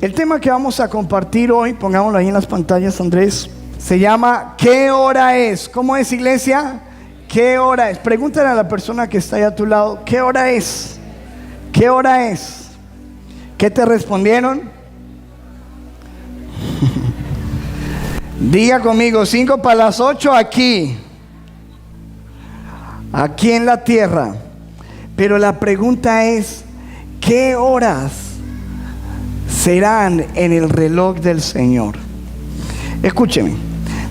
El tema que vamos a compartir hoy, pongámoslo ahí en las pantallas, Andrés, se llama ¿qué hora es? ¿Cómo es, iglesia? ¿Qué hora es? Pregúntale a la persona que está ahí a tu lado, ¿qué hora es? ¿Qué hora es? ¿Qué te respondieron? Diga conmigo, 5 para las 8 aquí en la tierra. Pero la pregunta es, ¿qué horas serán en el reloj del Señor? Escúcheme,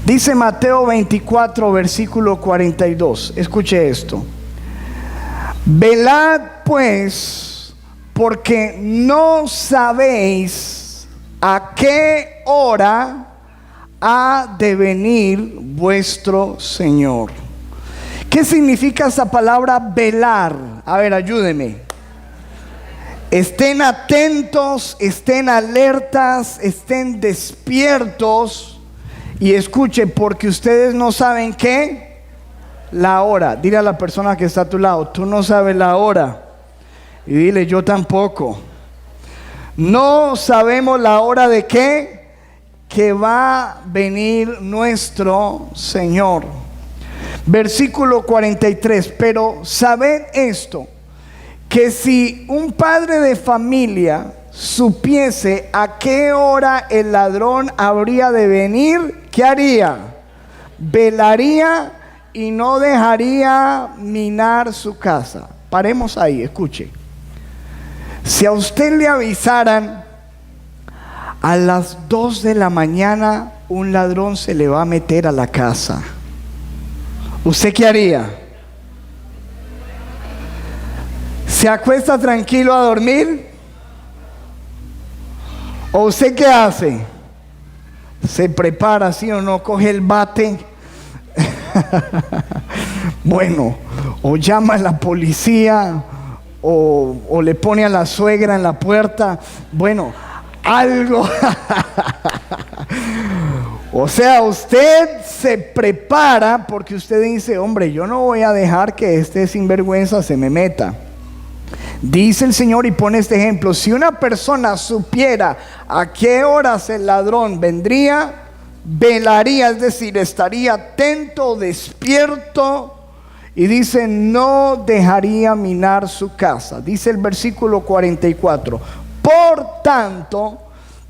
dice Mateo 24, versículo 42. Escuche esto: velad pues, porque no sabéis a qué hora ha de venir vuestro Señor. ¿Qué significa esa palabra velar? A ver, ayúdeme. Estén atentos, estén alertas, estén despiertos y escuchen, porque ustedes no saben qué, la hora. Dile a la persona que está a tu lado, tú no sabes la hora. Y dile, yo tampoco. No sabemos la hora de qué, que va a venir nuestro Señor. Versículo 43, pero sabed esto, que si un padre de familia supiese a qué hora el ladrón habría de venir, ¿qué haría? Velaría y no dejaría minar su casa. Paremos ahí, escuche. Si a usted le avisaran a las 2 de la mañana un ladrón se le va a meter a la casa, ¿usted qué haría? ¿Se acuesta tranquilo a dormir? ¿O usted qué hace? ¿Se prepara, sí o no? ¿Coge el bate? Bueno, o llama a la policía, o le pone a la suegra en la puerta. Bueno, algo. O sea, usted se prepara porque usted dice, hombre, yo no voy a dejar que este sinvergüenza se me meta. Dice el Señor y pone este ejemplo: si una persona supiera a qué horas el ladrón vendría, velaría, es decir, estaría atento, despierto, y dice, no dejaría minar su casa. Dice el versículo 44, por tanto,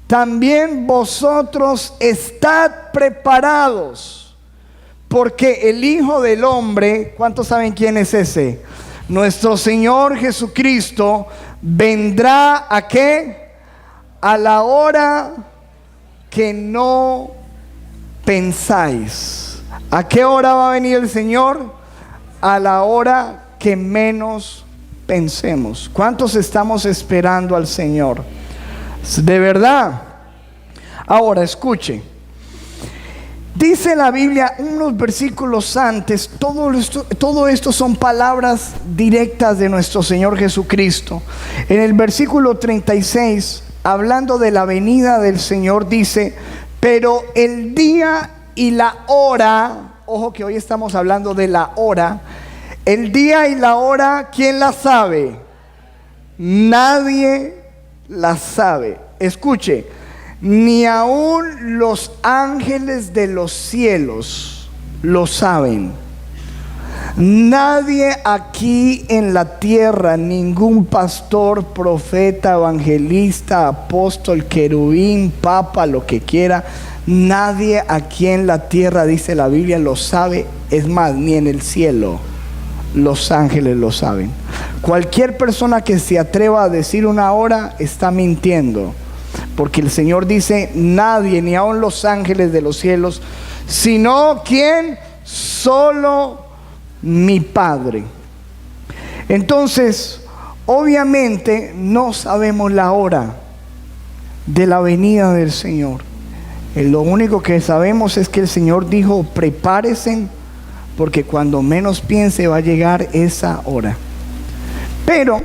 también vosotros estad preparados, porque el Hijo del Hombre, ¿cuántos saben quién es ese? Nuestro Señor Jesucristo vendrá ¿a qué? A la hora que no pensáis. ¿A qué hora va a venir el Señor? A la hora que menos pensemos. ¿Cuántos estamos esperando al Señor? De verdad. Ahora escuche, dice la Biblia unos versículos antes, todo esto son palabras directas de nuestro Señor Jesucristo. En el versículo 36, hablando de la venida del Señor, dice, pero el día y la hora, ojo que hoy estamos hablando de la hora, el día y la hora, ¿quién la sabe? Nadie la sabe. Escuche, ni aun los ángeles de los cielos lo saben. Nadie aquí en la tierra, ningún pastor, profeta, evangelista, apóstol, querubín, papa, lo que quiera, nadie aquí en la tierra, dice la Biblia, lo sabe. Es más, ni en el cielo los ángeles lo saben. Cualquier persona que se atreva a decir una hora está mintiendo, porque el Señor dice, nadie, ni aun los ángeles de los cielos, sino ¿quién? Solo mi Padre. Entonces, obviamente no sabemos la hora de la venida del Señor. Lo único que sabemos es que el Señor dijo, prepárense, porque cuando menos piense va a llegar esa hora. Pero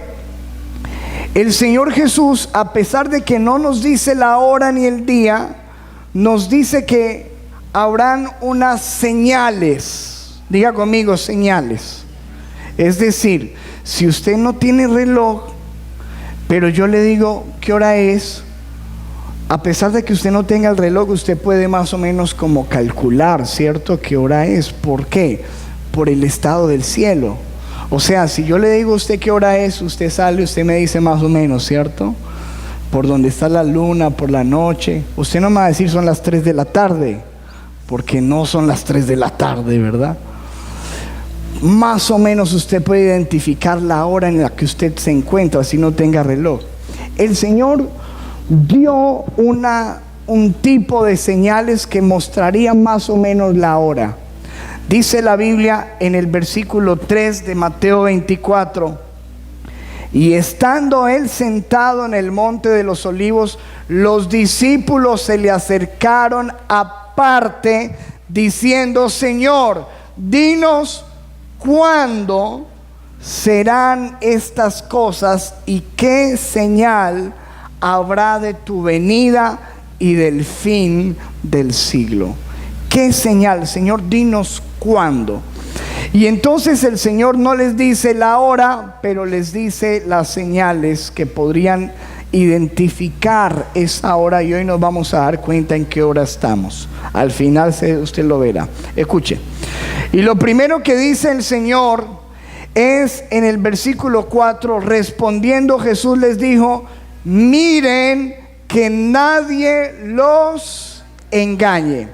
el Señor Jesús, a pesar de que no nos dice la hora ni el día, nos dice que habrán unas señales. Diga conmigo, señales. Es decir, si usted no tiene reloj, pero yo le digo qué hora es, A pesar de que usted no tenga el reloj, usted puede más o menos como calcular, ¿cierto?, qué hora es. ¿Por qué? Por el estado del cielo. O sea, si yo le digo a usted qué hora es, usted sale, usted me dice más o menos, ¿cierto? Por donde está la luna, por la noche. Usted no me va a decir son las 3 de la tarde, porque no son las 3 de la tarde, ¿verdad? Más o menos usted puede identificar la hora en la que usted se encuentra, si no tenga reloj. El Señor dio un tipo de señales que mostrarían más o menos la hora. Dice la Biblia en el versículo 3 de Mateo 24: y estando él sentado en el monte de los olivos, los discípulos se le acercaron aparte, diciendo: Señor, dinos cuándo serán estas cosas y qué señal habrá de tu venida y del fin del siglo. ¿Qué señal? Señor, dinos cuándo. Y entonces el Señor no les dice la hora, pero les dice las señales que podrían identificar esa hora, y hoy nos vamos a dar cuenta en qué hora estamos. Al final usted lo verá. Escuche. Y lo primero que dice el Señor es en el versículo 4: respondiendo Jesús les dijo: miren que nadie los engañe.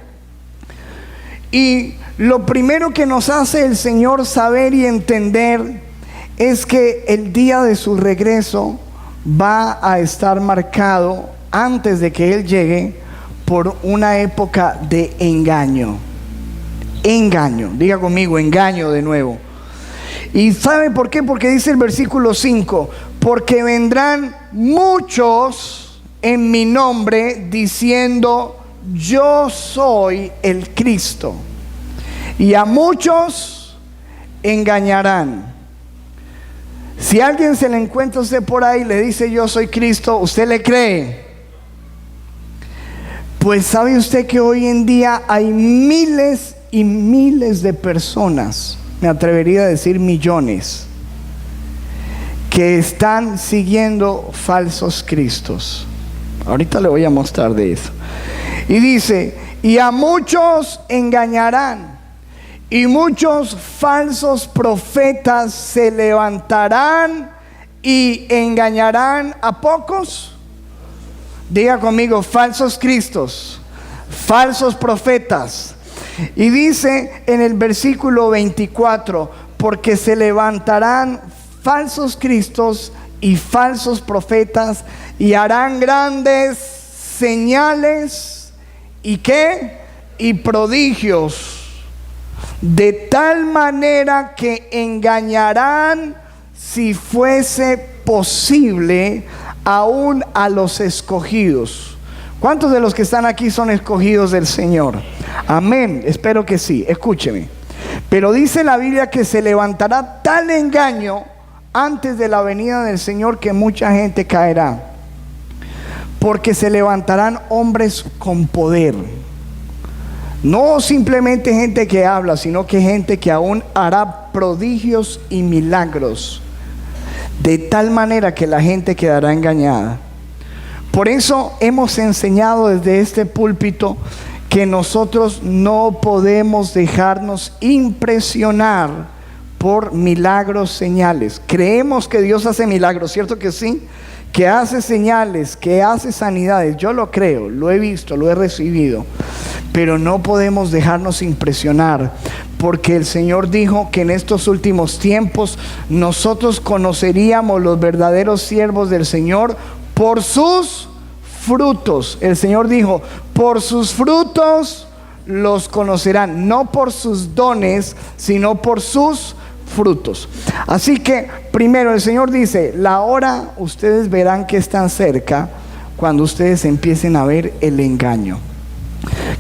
Y lo primero que nos hace el Señor saber y entender es que el día de su regreso va a estar marcado, antes de que Él llegue, por una época de engaño. Engaño, diga conmigo, engaño de nuevo. ¿Y sabe por qué? Porque dice el versículo 5: porque vendrán muchos en mi nombre diciendo: yo soy el Cristo, y a muchos engañarán. Si alguien se le encuentra a usted por ahí y le dice: yo soy Cristo, ¿usted le cree? Pues sabe usted que hoy en día hay miles y miles de personas, me atrevería a decir millones, que están siguiendo falsos cristos. Ahorita le voy a mostrar de eso. Y dice: y a muchos engañarán, y muchos falsos profetas se levantarán y engañarán a pocos. Diga conmigo: falsos cristos, falsos profetas. Y dice en el versículo 24: porque se levantarán falsos cristos y falsos profetas, y harán grandes señales y ¿qué? Y prodigios, de tal manera que engañarán, si fuese posible, aún a los escogidos. ¿Cuántos de los que están aquí son escogidos del Señor? Amén, espero que sí. Escúcheme. Pero dice la Biblia que se levantará tal engaño antes de la venida del Señor que mucha gente caerá, porque se levantarán hombres con poder. No simplemente gente que habla, sino que gente que aún hará prodigios y milagros, de tal manera que la gente quedará engañada. Por eso hemos enseñado desde este púlpito que nosotros no podemos dejarnos impresionar por milagros, señales. Creemos que Dios hace milagros, ¿cierto que sí? Que hace señales, que hace sanidades. Yo lo creo, lo he visto, lo he recibido. Pero no podemos dejarnos impresionar, porque el Señor dijo que en estos últimos tiempos nosotros conoceríamos los verdaderos siervos del Señor por sus frutos. El Señor dijo: por sus frutos los conocerán, no por sus dones, sino por sus frutos. Así que primero el Señor dice: la hora ustedes verán que están cerca cuando ustedes empiecen a ver el engaño.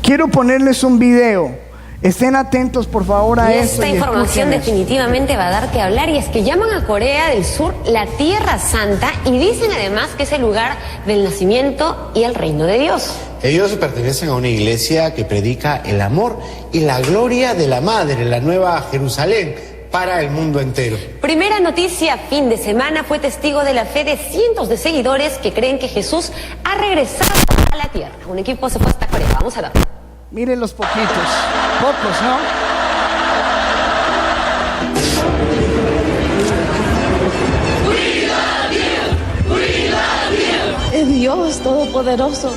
Quiero ponerles un video. Estén atentos por favor a esto. Esta información definitivamente va a dar que hablar, y es que llaman a Corea del Sur la Tierra Santa, y dicen además que es el lugar del nacimiento y el reino de Dios. Ellos pertenecen a una iglesia que predica el amor y la gloria de la Madre, la Nueva Jerusalén, para el mundo entero. Primera Noticia fin de semana fue testigo de la fe de cientos de seguidores que creen que Jesús ha regresado a la la tierra. Un equipo se fue hasta Corea. Vamos a ver. Miren los poquitos. Pocos, ¿no? Es Dios Todopoderoso.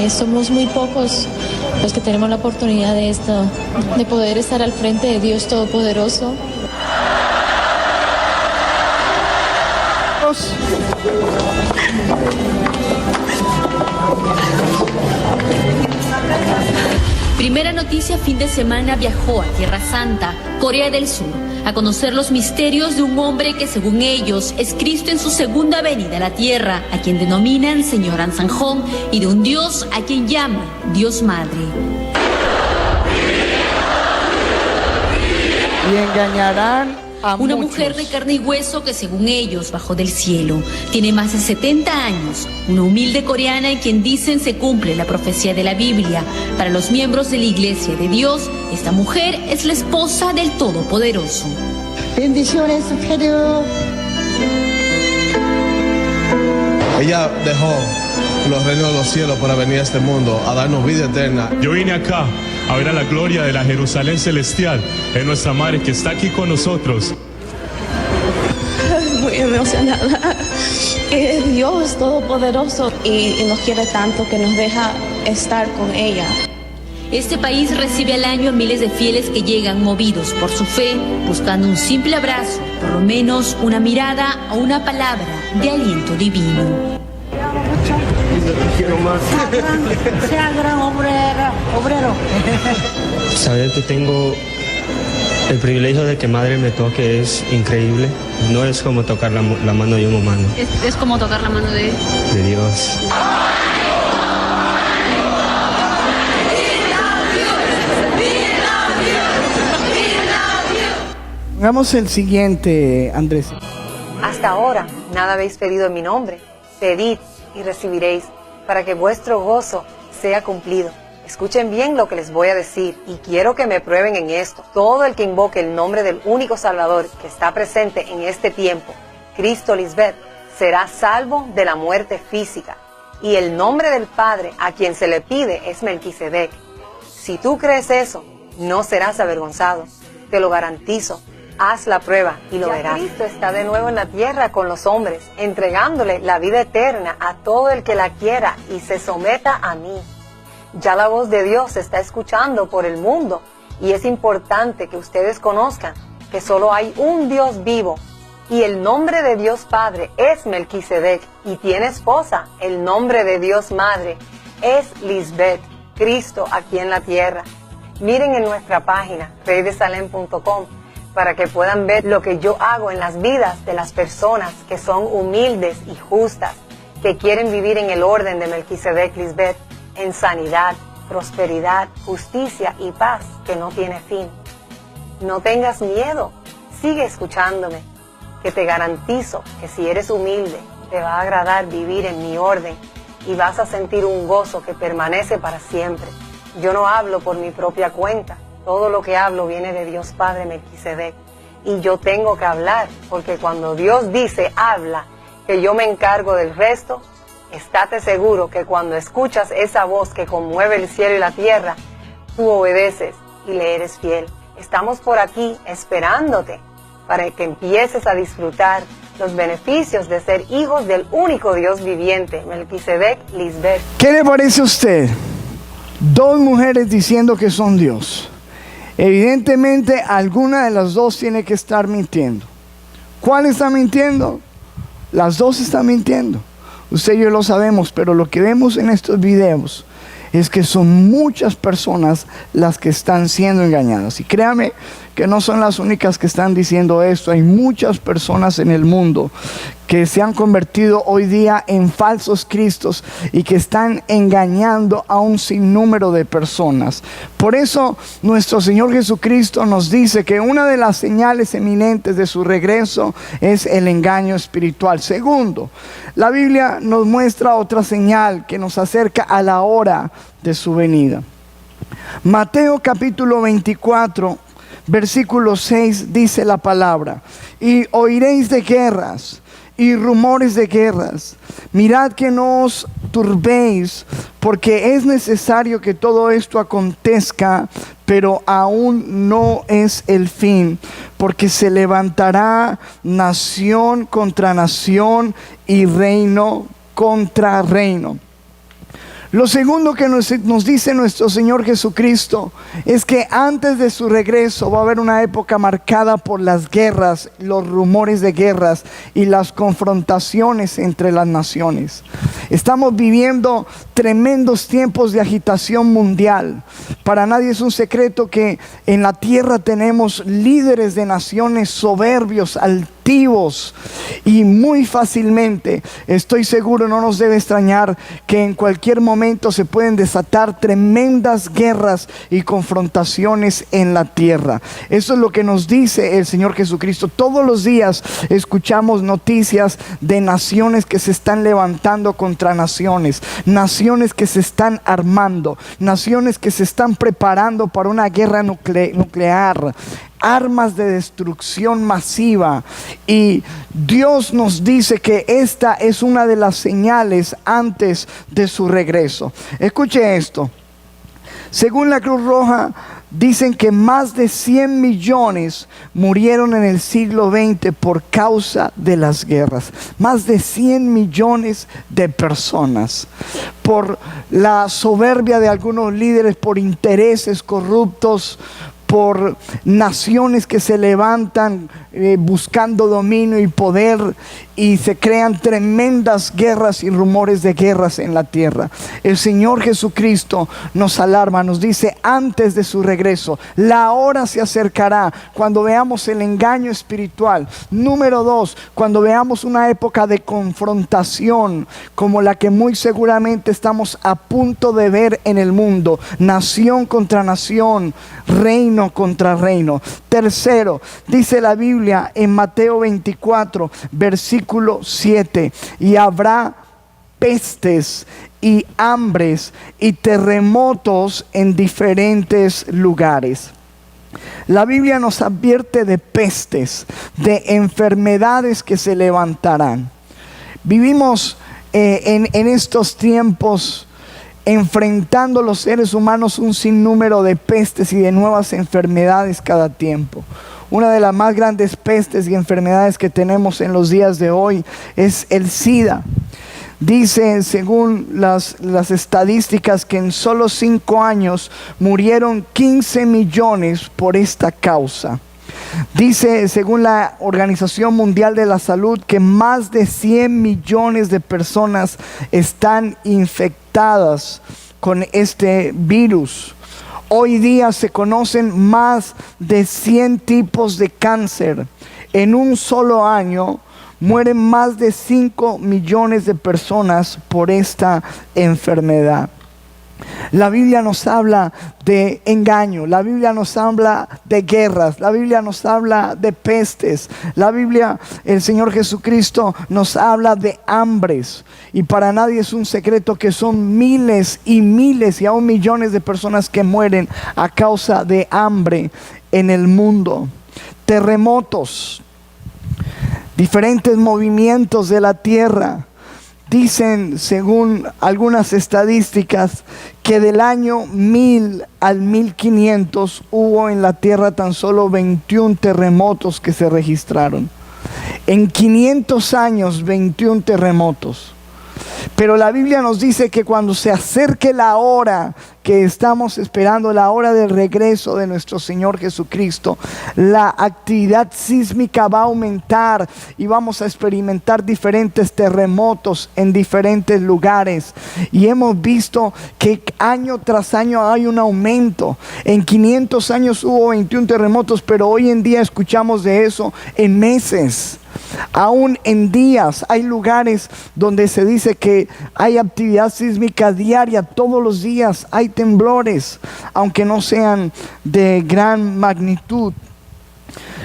Somos muy pocos los que tenemos la oportunidad de esto, de poder estar al frente de Dios Todopoderoso. Primera noticia: fin de semana viajó a Tierra Santa, Corea del Sur, a conocer los misterios de un hombre que, según ellos, es Cristo en su segunda venida a la tierra, a quien denominan Señor An Sang-hong, y de un Dios a quien llaman Dios Madre. Y engañarán a Una muchos. mujer de carne y hueso que, según ellos, bajó del cielo. Tiene más de 70 años, una humilde coreana en quien dicen se cumple la profecía de la Biblia. Para los miembros de la Iglesia de Dios, esta mujer es la esposa del Todopoderoso. Bendiciones, Perú. Ella dejó los reinos de los cielos para venir a este mundo a darnos vida eterna. Yo vine acá a ver a la gloria de la Jerusalén celestial, en nuestra madre que está aquí con nosotros. Muy emocionada. Es Dios Todopoderoso y nos quiere tanto que nos deja estar con ella. Este país recibe al año a miles de fieles que llegan movidos por su fe, buscando un simple abrazo, por lo menos una mirada o una palabra de aliento divino. Sea gran obrero. Saber que tengo el privilegio de que madre me toque es increíble. No es como tocar la mano de un humano. Es como tocar la mano de Dios. Hagamos el siguiente, Andrés. Hasta ahora nada habéis pedido en mi nombre. Pedid y recibiréis, para que vuestro gozo sea cumplido. Escuchen bien lo que les voy a decir, y quiero que me prueben en esto. Todo el que invoque el nombre del único Salvador que está presente en este tiempo, Cristo Lisbeth, será salvo de la muerte física. Y el nombre del Padre a quien se le pide es Melquisedec. Si tú crees eso, no serás avergonzado. Te lo garantizo. Haz la prueba y lo verás. Cristo está de nuevo en la tierra con los hombres, entregándole la vida eterna a todo el que la quiera y se someta a mí. Ya la voz de Dios se está escuchando por el mundo y es importante que ustedes conozcan que solo hay un Dios vivo y el nombre de Dios Padre es Melquisedec y tiene esposa. El nombre de Dios Madre es Lisbeth, Cristo aquí en la tierra. Miren en nuestra página reydesalem.com para que puedan ver lo que yo hago en las vidas de las personas que son humildes y justas, que quieren vivir en el orden de Melquisedec Lisbeth, en sanidad, prosperidad, justicia y paz que no tiene fin. No tengas miedo, sigue escuchándome, que te garantizo que si eres humilde, te va a agradar vivir en mi orden y vas a sentir un gozo que permanece para siempre. Yo no hablo por mi propia cuenta. Todo lo que hablo viene de Dios Padre Melquisedec. Y yo tengo que hablar, porque cuando Dios dice habla, que yo me encargo del resto, estate seguro que cuando escuchas esa voz que conmueve el cielo y la tierra, tú obedeces y le eres fiel. Estamos por aquí esperándote para que empieces a disfrutar los beneficios de ser hijos del único Dios viviente, Melquisedec Lisbeth. ¿Qué le parece a usted? Dos mujeres diciendo que son Dios. Evidentemente, alguna de las dos tiene que estar mintiendo. ¿Cuál está mintiendo? Las dos están mintiendo. Usted y yo lo sabemos, pero lo que vemos en estos videos es que son muchas personas las que están siendo engañadas. Y créame que no son las únicas que están diciendo esto. Hay muchas personas en el mundo que se han convertido hoy día en falsos cristos y que están engañando a un sinnúmero de personas. Por eso nuestro Señor Jesucristo nos dice que una de las señales eminentes de su regreso es el engaño espiritual. Segundo, la Biblia nos muestra otra señal que nos acerca a la hora de su venida. Mateo capítulo 24, versículo 6 dice la palabra: y oiréis de guerras y rumores de guerras. Mirad que no os turbéis, porque es necesario que todo esto acontezca, pero aún no es el fin, porque se levantará nación contra nación y reino contra reino. Lo segundo que nos dice nuestro Señor Jesucristo es que antes de su regreso va a haber una época marcada por las guerras, los rumores de guerras y las confrontaciones entre las naciones. Estamos viviendo tremendos tiempos de agitación mundial. Para nadie es un secreto que en la tierra tenemos líderes de naciones soberbios, altivos, y muy fácilmente, estoy seguro, no nos debe extrañar que en cualquier momento se pueden desatar tremendas guerras y confrontaciones en la tierra. Eso es lo que nos dice el Señor Jesucristo. Todos los días escuchamos noticias de naciones que se están levantando contra naciones, naciones que se están armando, naciones que se están preparando para una guerra nuclear, armas de destrucción masiva. Y Dios nos dice que esta es una de las señales antes de su regreso. Escuche esto. Según la Cruz Roja, dicen que más de 100 millones murieron en el siglo XX por causa de las guerras. Más de 100 millones de personas. Por la soberbia de algunos líderes, por intereses corruptos, por naciones que se levantan buscando dominio y poder, y se crean tremendas guerras y rumores de guerras en la tierra. El Señor Jesucristo nos alarma, nos dice antes de su regreso, la hora se acercará cuando veamos el engaño espiritual. Número 2, cuando veamos una época de confrontación como la que muy seguramente estamos a punto de ver en el mundo, nación contra nación, reino contra reino. Tercero, dice la Biblia en Mateo 24, versículo 7, y habrá pestes y hambres y terremotos en diferentes lugares. La Biblia nos advierte de pestes, de enfermedades que se levantarán. Vivimos en estos tiempos enfrentando los seres humanos un sinnúmero de pestes y de nuevas enfermedades cada tiempo. Una de las más grandes pestes y enfermedades que tenemos en los días de hoy es el SIDA. Dice, según las estadísticas, que en solo 5 años murieron 15 millones por esta causa. Dice, según la Organización Mundial de la Salud, que más de 100 millones de personas están infectadas con este virus. Hoy día se conocen más de 100 tipos de cáncer. En un solo año mueren más de 5 millones de personas por esta enfermedad. La Biblia nos habla de engaño, la Biblia nos habla de guerras, la Biblia nos habla de pestes, la Biblia, el Señor Jesucristo nos habla de hambres, y para nadie es un secreto que son miles y miles y aún millones de personas que mueren a causa de hambre en el mundo. Terremotos, diferentes movimientos de la tierra. Dicen, según algunas estadísticas, que del año 1000 al 1500 hubo en la tierra tan solo 21 terremotos que se registraron. En 500 años, 21 terremotos. Pero la Biblia nos dice que cuando se acerque la hora que estamos esperando, la hora del regreso de nuestro Señor Jesucristo, la actividad sísmica va a aumentar y vamos a experimentar diferentes terremotos en diferentes lugares. Y hemos visto que año tras año hay un aumento. En 500 años hubo 21 terremotos, pero hoy en día escuchamos de eso en meses. Aún en días hay lugares donde se dice que hay actividad sísmica diaria, todos los días hay temblores, aunque no sean de gran magnitud.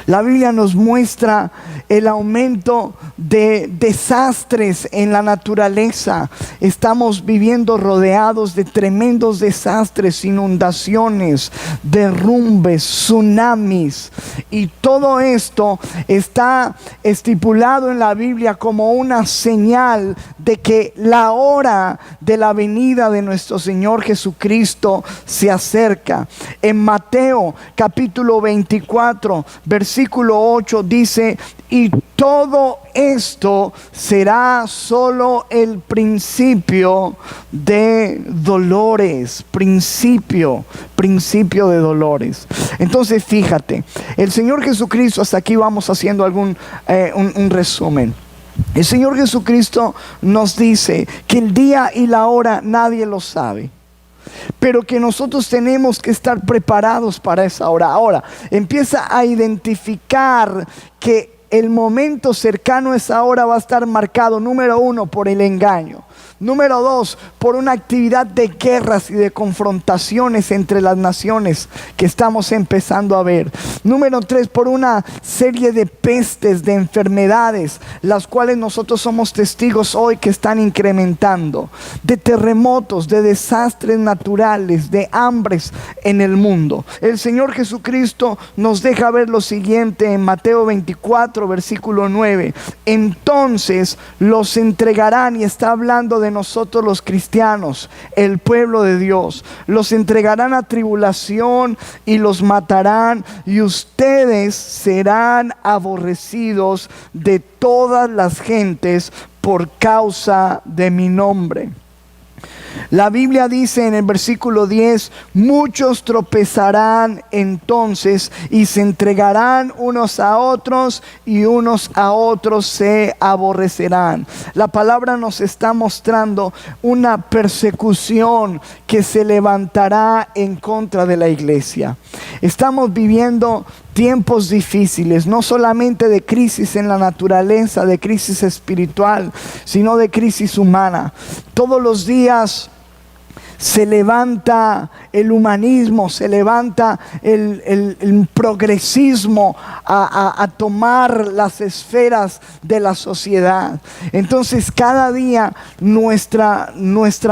La Biblia nos muestra el aumento de desastres en la naturaleza. Estamos viviendo rodeados de tremendos desastres, inundaciones, derrumbes, tsunamis. Y todo esto está estipulado en la Biblia como una señal de que la hora de la venida de nuestro Señor Jesucristo se acerca. En Mateo capítulo 24, versículo 8 dice: y todo esto será solo el principio de dolores. Principio de dolores. Entonces fíjate, el Señor Jesucristo, hasta aquí vamos haciendo un resumen. El Señor Jesucristo nos dice que el día y la hora nadie lo sabe, pero que nosotros tenemos que estar preparados para esa hora. Ahora, empieza a identificar que el momento cercano a esa hora va a estar marcado, número 1, por el engaño. Número 2, por una actividad de guerras y de confrontaciones entre las naciones que estamos empezando a ver. Número 3, por una serie de pestes, de enfermedades, las cuales nosotros somos testigos hoy que están incrementando. De terremotos, de desastres naturales, de hambres en el mundo. El Señor Jesucristo nos deja ver lo siguiente en Mateo 24, versículo 9. Entonces los entregarán, y está hablando de nosotros los cristianos, el pueblo de Dios. Los entregarán a tribulación y los matarán, y ustedes serán aborrecidos de todas las gentes por causa de mi nombre. La Biblia dice en el versículo 10: muchos tropezarán entonces y se entregarán unos a otros, y unos a otros se aborrecerán. La palabra nos está mostrando una persecución que se levantará en contra de la iglesia. Estamos viviendo tiempos difíciles, no solamente de crisis en la naturaleza, de crisis espiritual, sino de crisis humana. Todos los días se levanta el humanismo, se levanta el progresismo a tomar las esferas de la sociedad. Entonces cada día nuestra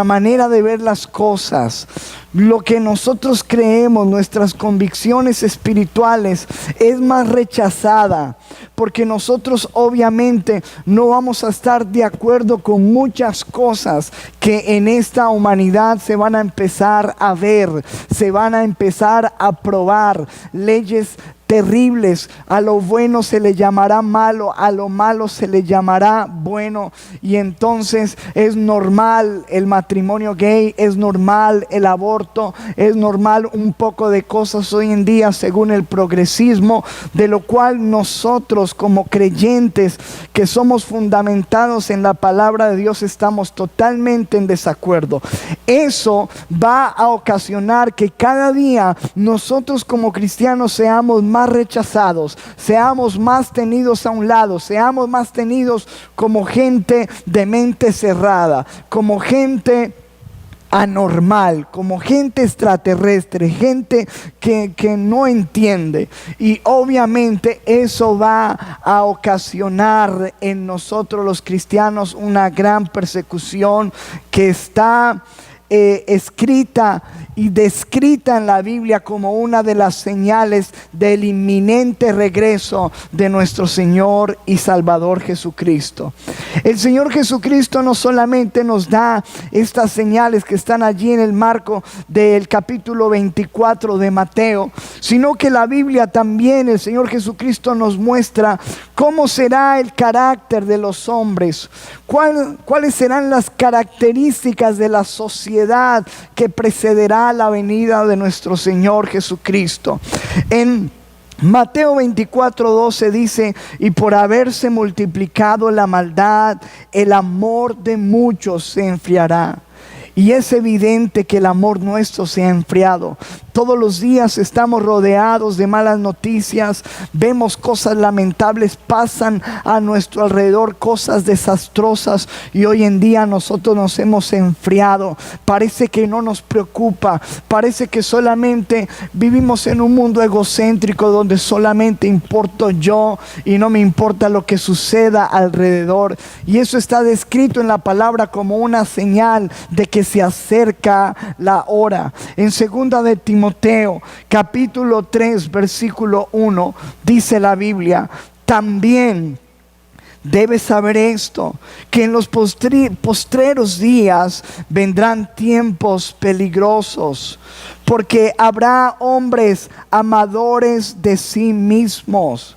manera de ver las cosas, lo que nosotros creemos, nuestras convicciones espirituales, es más rechazada, porque nosotros obviamente no vamos a estar de acuerdo con muchas cosas que en esta humanidad se van a empezar a ver, se van a empezar a probar. Leyes terribles: a lo bueno se le llamará malo, a lo malo se le llamará bueno. Y entonces es normal el matrimonio gay, es normal el aborto, es normal un poco de cosas hoy en día según el progresismo, de lo cual nosotros como creyentes que somos fundamentados en la palabra de Dios estamos totalmente en desacuerdo. Eso va a ocasionar que cada día nosotros como cristianos seamos más rechazados, seamos más tenidos a un lado, seamos más tenidos como gente de mente cerrada, como gente anormal, como gente extraterrestre, gente que no entiende. Y obviamente eso va a ocasionar en nosotros los cristianos una gran persecución que está escrita y descrita en la Biblia como una de las señales del inminente regreso de nuestro Señor y Salvador Jesucristo. El Señor Jesucristo no solamente nos da estas señales que están allí en el marco del capítulo 24 de Mateo, sino que la Biblia también, el Señor Jesucristo nos muestra cómo será el carácter de los hombres, cuáles serán las características de la sociedad que precederá la venida de nuestro Señor Jesucristo. En Mateo 24:12 dice: y por haberse multiplicado la maldad, el amor de muchos se enfriará. Y es evidente que el amor nuestro se ha enfriado. Todos los días estamos rodeados de malas noticias, vemos cosas lamentables, pasan a nuestro alrededor cosas desastrosas y hoy en día nosotros nos hemos enfriado. Parece que no nos preocupa, parece que solamente vivimos en un mundo egocéntrico donde solamente importo yo y no me importa lo que suceda alrededor. Y eso está descrito en la palabra como una señal de que se acerca la hora. En 2 de Timoteo, capítulo 3, versículo 1, dice la Biblia: también debes saber esto, que en los postreros días vendrán tiempos peligrosos, porque habrá hombres amadores de sí mismos.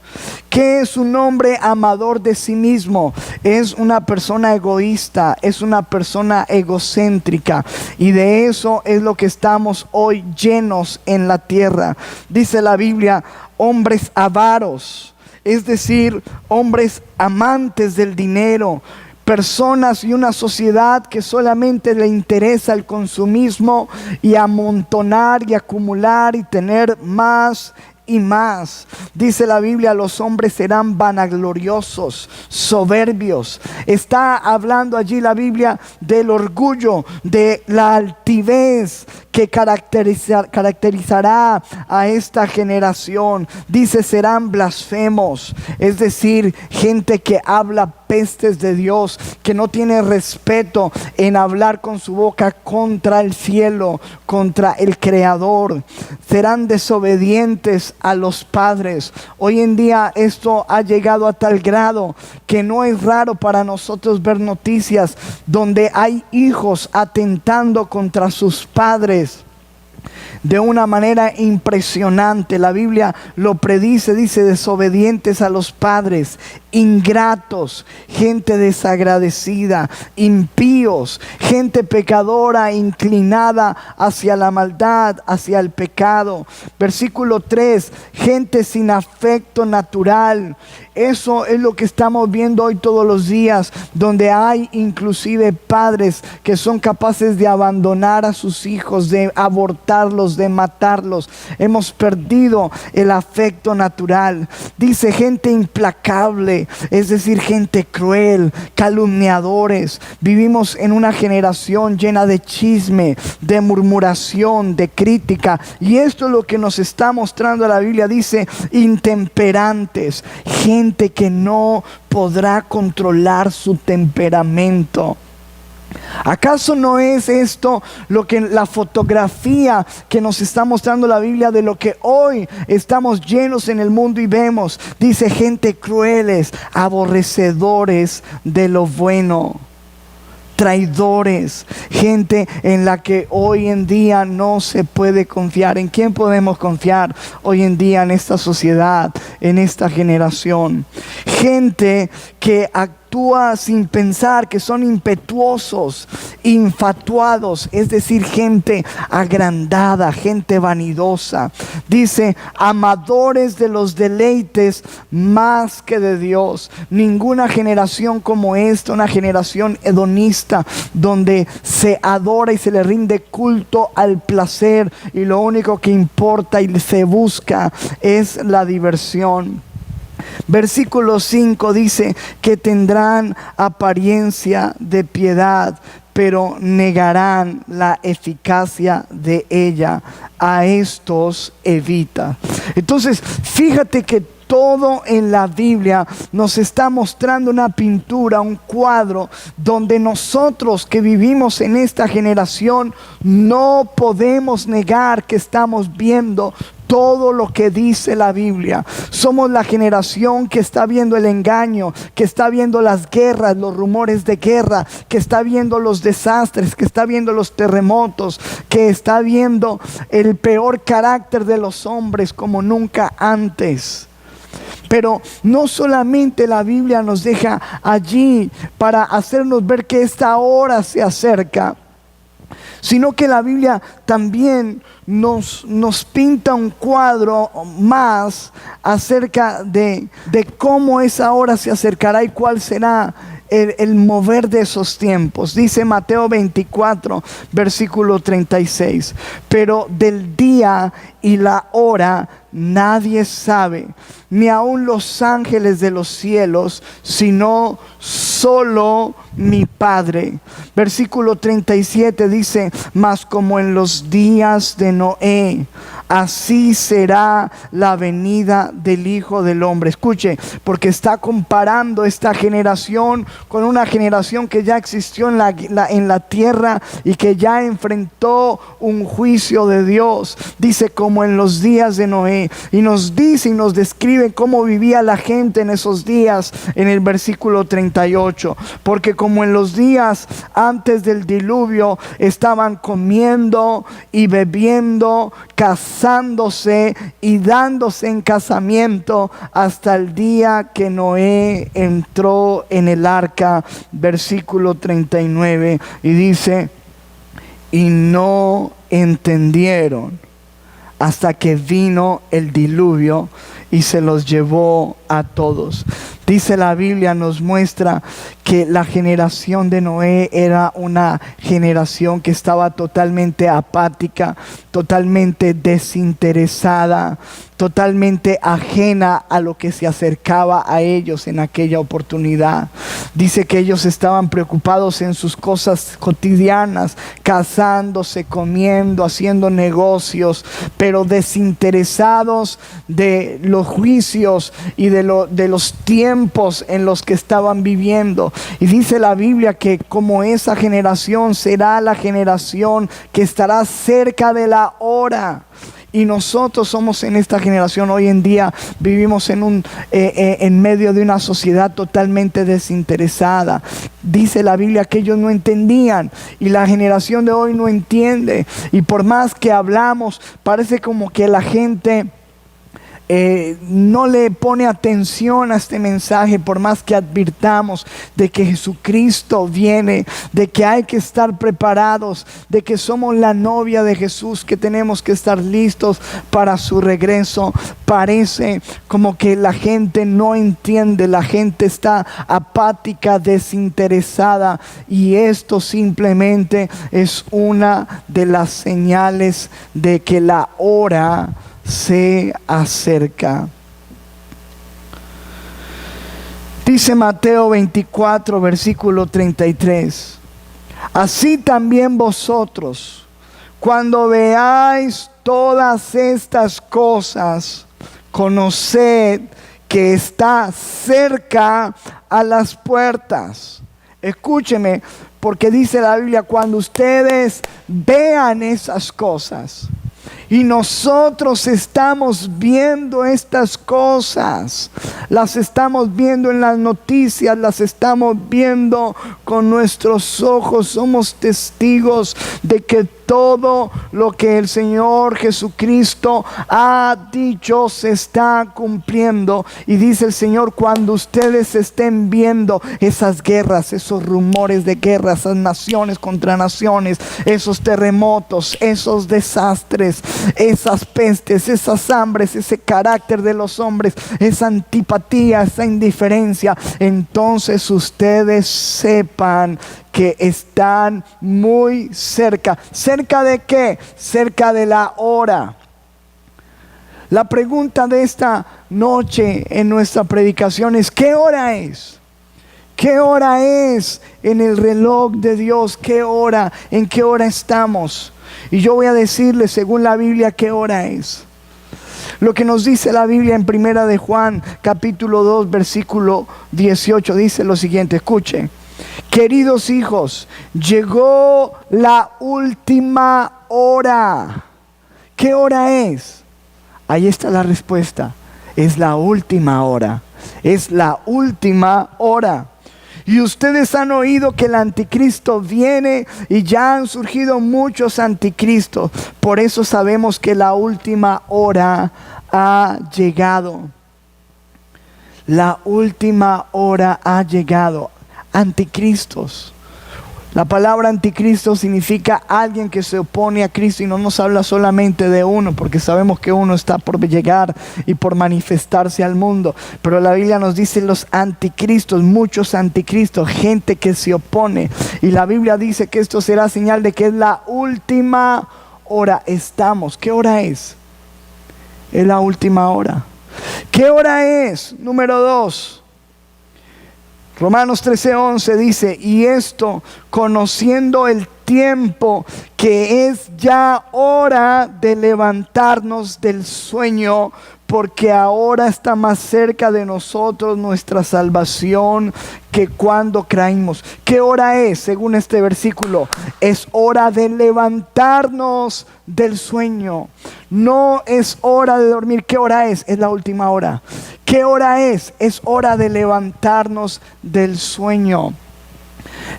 ¿Qué es un hombre amador de sí mismo? Es una persona egoísta, es una persona egocéntrica, y de eso es lo que estamos hoy llenos en la tierra. Dice la Biblia, hombres avaros, es decir, hombres amantes del dinero, personas y una sociedad que solamente le interesa el consumismo y amontonar y acumular y tener más y más. Dice la Biblia, los hombres serán vanagloriosos, soberbios. Está hablando allí la Biblia del orgullo, de la altivez que caracterizará a esta generación. Dice, serán blasfemos, es decir, gente que habla pestes de Dios, que no tiene respeto en hablar con su boca contra el cielo, contra el Creador. Serán desobedientes a los padres. Hoy en día esto ha llegado a tal grado que no es raro para nosotros ver noticias donde hay hijos atentando contra sus padres de una manera impresionante. La Biblia lo predice, dice, desobedientes a los padres, ingratos, gente desagradecida, impíos, gente pecadora, inclinada hacia la maldad, hacia el pecado. Versículo 3, gente sin afecto natural. Eso es lo que estamos viendo hoy todos los días, donde hay inclusive padres que son capaces de abandonar a sus hijos, de abortarlos, de matarlos. Hemos perdido el afecto natural. Dice gente implacable, es decir, gente cruel, calumniadores. Vivimos en una generación llena de chisme, de murmuración, de crítica. Y esto es lo que nos está mostrando la Biblia. Dice intemperantes, gente que no podrá controlar su temperamento. ¿Acaso no es esto lo que la fotografía que nos está mostrando la Biblia de lo que hoy estamos llenos en el mundo y vemos? Dice gente crueles, aborrecedores de lo bueno, traidores, gente en la que hoy en día no se puede confiar. ¿En quién podemos confiar hoy en día en esta sociedad, en esta generación? Gente que actúa sin pensar, que son impetuosos, infatuados, es decir, gente agrandada, gente vanidosa. Dice, amadores de los deleites más que de Dios. Ninguna generación como esta, una generación hedonista, donde se adora y se le rinde culto al placer y lo único que importa y se busca es la diversión. Versículo 5 dice que tendrán apariencia de piedad, pero negarán la eficacia de ella. A estos evita. Entonces, fíjate que todo en la Biblia nos está mostrando una pintura, un cuadro, donde nosotros que vivimos en esta generación no podemos negar que estamos viendo todo lo que dice la Biblia. Somos la generación que está viendo el engaño, que está viendo las guerras, los rumores de guerra, que está viendo los desastres, que está viendo los terremotos, que está viendo el peor carácter de los hombres como nunca antes. Pero no solamente la Biblia nos deja allí para hacernos ver que esta hora se acerca, sino que la Biblia también nos pinta un cuadro más acerca de cómo esa hora se acercará y cuál será el mover de esos tiempos. Dice Mateo 24, versículo 36. Pero del día y la hora nadie sabe, ni aun los ángeles de los cielos, sino solo mi Padre. Versículo 37 dice: mas como en los días de Noé, así será la venida del Hijo del Hombre. Escuche, porque está comparando esta generación con una generación que ya existió en la tierra y que ya enfrentó un juicio de Dios. Dice como en los días de Noé, y nos dice y nos describe cómo vivía la gente en esos días en el versículo 38. Porque como en los días antes del diluvio estaban comiendo y bebiendo, casándose y dándose en casamiento hasta el día que Noé entró en el arca. Versículo 39, y dice: y no entendieron hasta que vino el diluvio y se los llevó a todos. Dice la Biblia, nos muestra que la generación de Noé era una generación que estaba totalmente apática, totalmente desinteresada, totalmente ajena a lo que se acercaba a ellos en aquella oportunidad. Dice que ellos estaban preocupados en sus cosas cotidianas, casándose, comiendo, haciendo negocios, pero desinteresados de los juicios y de los tiempos en los que estaban viviendo. Y dice la Biblia que como esa generación será la generación que estará cerca de la hora. Y nosotros somos en esta generación hoy en día, vivimos en medio de una sociedad totalmente desinteresada. Dice la Biblia que ellos no entendían, y la generación de hoy no entiende. Y por más que hablamos, parece como que la gente no le pone atención a este mensaje, por más que advirtamos de que Jesucristo viene, de que hay que estar preparados, de que somos la novia de Jesús, que tenemos que estar listos para su regreso. Parece como que la gente no entiende, la gente está apática, desinteresada, y esto simplemente es una de las señales de que la hora se acerca. Dice Mateo 24, versículo 33: así también vosotros, cuando veáis todas estas cosas, conoced que está cerca a las puertas. Escúcheme, porque dice la Biblia, cuando ustedes vean esas cosas, y nosotros estamos viendo estas cosas, las estamos viendo en las noticias, las estamos viendo con nuestros ojos, somos testigos de que todo lo que el Señor Jesucristo ha dicho se está cumpliendo. Y dice el Señor, cuando ustedes estén viendo esas guerras, esos rumores de guerra, esas naciones contra naciones, esos terremotos, esos desastres, esas pestes, esas hambres, ese carácter de los hombres, esa antipatía, esa indiferencia, entonces ustedes sepan que están muy cerca. ¿Cerca de qué? Cerca de la hora. La pregunta de esta noche en nuestra predicación es: ¿qué hora es? ¿Qué hora es en el reloj de Dios? ¿Qué hora? ¿En qué hora estamos? Y yo voy a decirles, según la Biblia, qué hora es. Lo que nos dice la Biblia en Primera de Juan, capítulo 2, versículo 18, dice lo siguiente, escuche: queridos hijos, llegó la última hora. ¿Qué hora es? Ahí está la respuesta. Es la última hora. Es la última hora. Y ustedes han oído que el anticristo viene, y ya han surgido muchos anticristos. Por eso sabemos que la última hora ha llegado. La última hora ha llegado. Anticristos. La palabra anticristo significa alguien que se opone a Cristo, y no nos habla solamente de uno, porque sabemos que uno está por llegar y por manifestarse al mundo. Pero la Biblia nos dice los anticristos, muchos anticristos, gente que se opone. Y la Biblia dice que esto será señal de que es la última hora. ¿Qué hora es? Es la última hora. ¿Qué hora es? Número 2. Romanos 13:11 dice, y esto conociendo el tiempo, que es ya hora de levantarnos del sueño, porque ahora está más cerca de nosotros nuestra salvación que cuando creímos. ¿Qué hora es? Según este versículo, es hora de levantarnos del sueño. No es hora de dormir. ¿Qué hora es? Es la última hora. ¿Qué hora es? Es hora de levantarnos del sueño.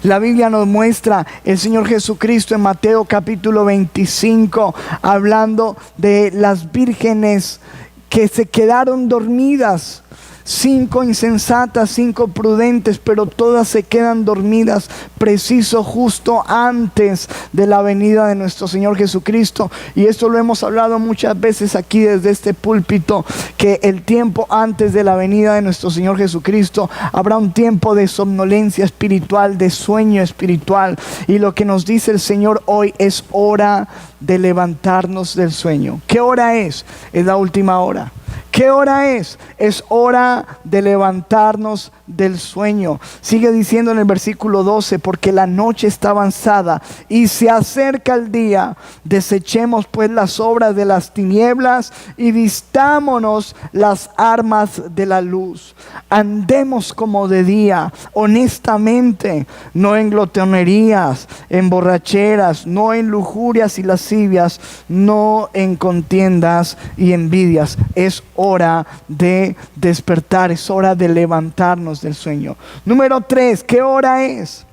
La Biblia nos muestra el Señor Jesucristo en Mateo capítulo 25, hablando de las vírgenes que se quedaron dormidas. 5 insensatas, 5 prudentes, pero todas se quedan dormidas, preciso justo antes de la venida de nuestro Señor Jesucristo. Y esto lo hemos hablado muchas veces aquí desde este púlpito, que el tiempo antes de la venida de nuestro Señor Jesucristo habrá un tiempo de somnolencia espiritual, de sueño espiritual. Y lo que nos dice el Señor hoy es hora de levantarnos del sueño. ¿Qué hora es? Es la última hora. ¿Qué hora es? Es hora de levantarnos del sueño. Sigue diciendo en el versículo 12, porque la noche está avanzada y se acerca el día. Desechemos pues las obras de las tinieblas y vistámonos las armas de la luz. Andemos como de día, honestamente, no en glotonerías, en borracheras, no en lujurias y lascivias, no en contiendas y envidias. Es hora de despertar, es hora de levantarnos del sueño. Número 3, ¿qué hora es?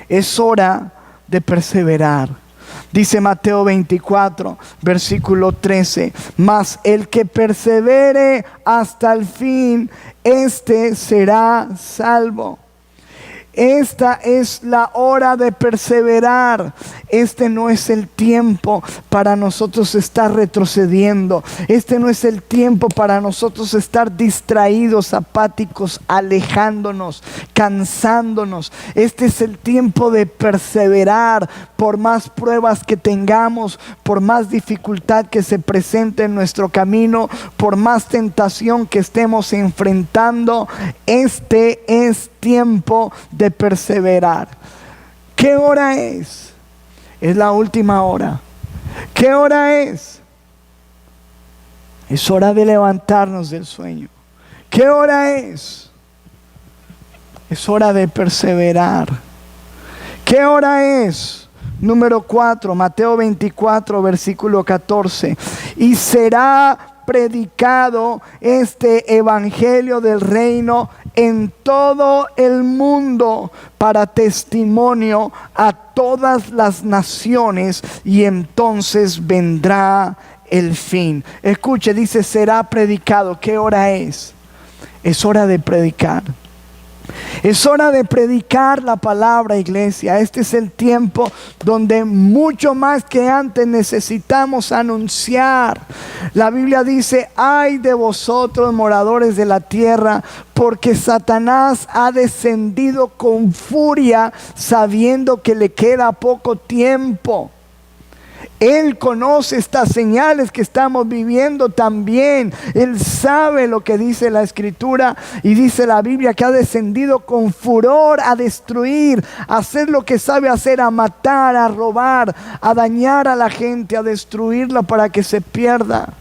Es hora de perseverar. Dice Mateo 24, versículo 13, mas el que persevere hasta el fin, este será salvo. Esta es la hora de perseverar. Este no es el tiempo para nosotros estar retrocediendo. Este no es el tiempo para nosotros estar distraídos, apáticos, alejándonos, cansándonos. Este es el tiempo de perseverar por más pruebas que tengamos, por más dificultad que se presente en nuestro camino, por más tentación que estemos enfrentando. Este es tiempo de perseverar. ¿Qué hora es? Es la última hora. ¿Qué hora es? Es hora de levantarnos del sueño. ¿Qué hora es? Es hora de perseverar. ¿Qué hora es? Número 4, Mateo 24, versículo 14. Y será predicado este evangelio del reino en todo el mundo para testimonio a todas las naciones, y entonces vendrá el fin. Escuche, dice será predicado. ¿Qué hora es? Es hora de predicar. Es hora de predicar la palabra, iglesia. Este es el tiempo donde mucho más que antes necesitamos anunciar. La Biblia dice, ay de vosotros moradores de la tierra, porque Satanás ha descendido con furia sabiendo que le queda poco tiempo. Él conoce estas señales que estamos viviendo también. Él sabe lo que dice la Escritura, y dice la Biblia que ha descendido con furor a destruir, a hacer lo que sabe hacer, a matar, a robar, a dañar a la gente, a destruirla para que se pierda.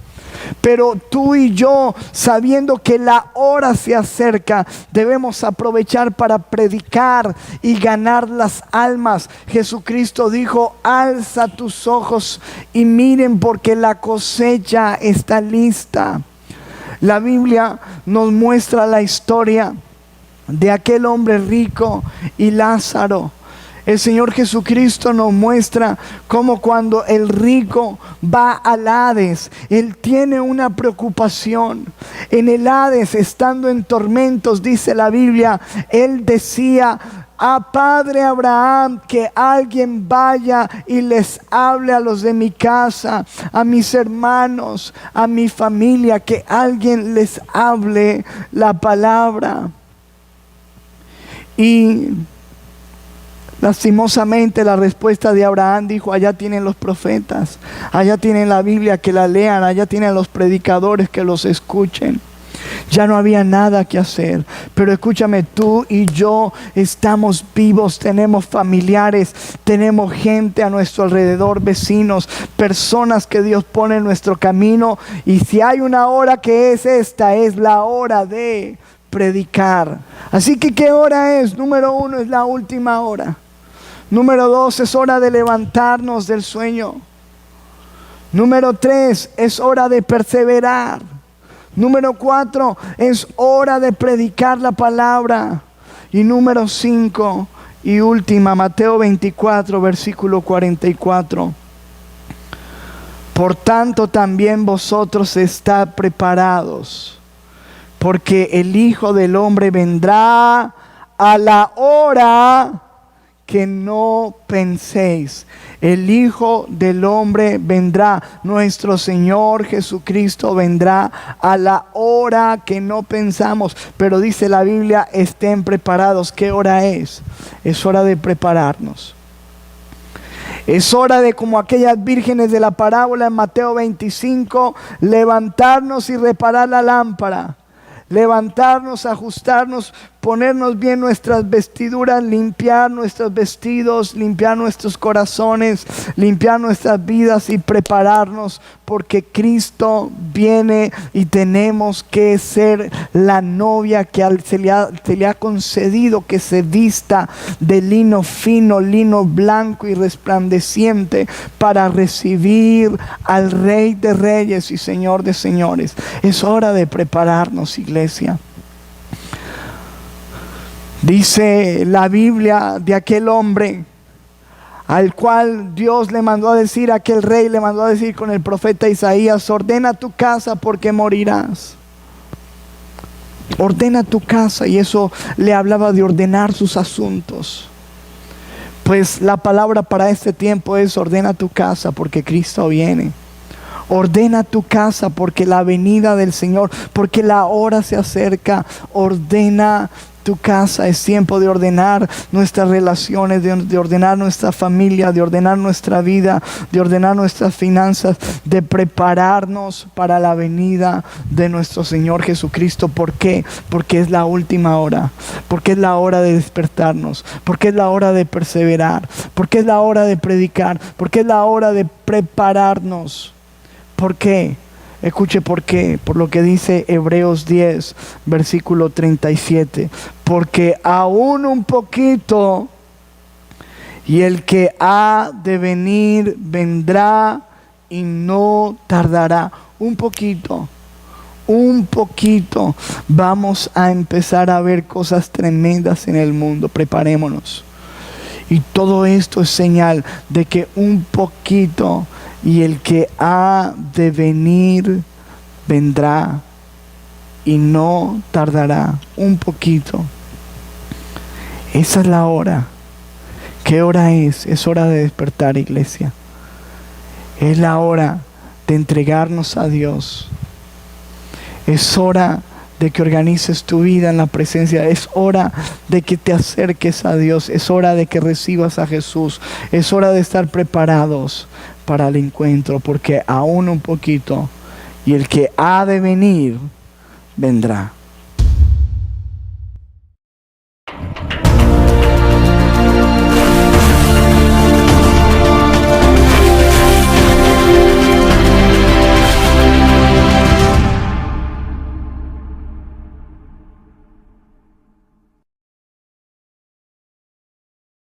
Pero tú y yo, sabiendo que la hora se acerca, debemos aprovechar para predicar y ganar las almas. Jesucristo dijo, alza tus ojos y miren, porque la cosecha está lista. La Biblia nos muestra la historia de aquel hombre rico y Lázaro. El Señor Jesucristo nos muestra cómo cuando el rico va al Hades, él tiene una preocupación. En el Hades, estando en tormentos, dice la Biblia, él decía, Padre Abraham, que alguien vaya y les hable a los de mi casa, a mis hermanos, a mi familia, que alguien les hable la palabra. Y lastimosamente la respuesta de Abraham dijo: allá tienen los profetas, allá tienen la Biblia, que la lean, allá tienen los predicadores, que los escuchen. Ya no había nada que hacer. Pero escúchame, tú y yo estamos vivos, tenemos familiares, tenemos gente a nuestro alrededor, vecinos, personas que Dios pone en nuestro camino. Y si hay una hora que es esta, es la hora de predicar. Así que ¿qué hora es? Número 1, es la última hora. Número 2, es hora de levantarnos del sueño. Número 3, es hora de perseverar. Número 4, es hora de predicar la palabra. Y número 5 y última, Mateo 24, versículo 44. Por tanto también vosotros estad preparados, porque el Hijo del Hombre vendrá a la hora que no penséis. El Hijo del Hombre vendrá, nuestro Señor Jesucristo vendrá a la hora que no pensamos. Pero dice la Biblia: estén preparados. ¿Qué hora es? Es hora de prepararnos. Es hora de, como aquellas vírgenes de la parábola en Mateo 25, levantarnos y reparar la lámpara. Levantarnos, ajustarnos, ponernos bien nuestras vestiduras, limpiar nuestros vestidos, limpiar nuestros corazones, limpiar nuestras vidas y prepararnos, porque Cristo viene y tenemos que ser la novia que se le ha concedido que se vista de lino fino, lino blanco y resplandeciente, para recibir al Rey de Reyes y Señor de Señores. Es hora de prepararnos, iglesia. Dice la Biblia de aquel hombre al cual Dios le mandó a decir, aquel rey le mandó a decir con el profeta Isaías: ordena tu casa porque morirás. Ordena tu casa. Y eso le hablaba de ordenar sus asuntos. Pues la palabra para este tiempo es: ordena tu casa porque Cristo viene. Ordena tu casa porque la venida del Señor, porque la hora se acerca. Ordena tu casa. Es tiempo de ordenar nuestras relaciones, de ordenar nuestra familia, de ordenar nuestra vida, de ordenar nuestras finanzas, de prepararnos para la venida de nuestro Señor Jesucristo. ¿Por qué? Porque es la última hora, porque es la hora de despertarnos, porque es la hora de perseverar, porque es la hora de predicar, porque es la hora de prepararnos. ¿Por qué? Escuche por qué. Por lo que dice Hebreos 10, versículo 37. Porque aún un poquito, y el que ha de venir vendrá y no tardará. Un poquito, vamos a empezar a ver cosas tremendas en el mundo. Preparémonos. Y todo esto es señal de que un poquito, y el que ha de venir vendrá y no tardará. Un poquito. Esa es la hora. ¿Qué hora es? Es hora de despertar, iglesia. Es la hora de entregarnos a Dios. Es hora de que organices tu vida en la presencia. Es hora de que te acerques a Dios. Es hora de que recibas a Jesús. Es hora de estar preparados para el encuentro, porque aún un poquito, y el que ha de venir vendrá.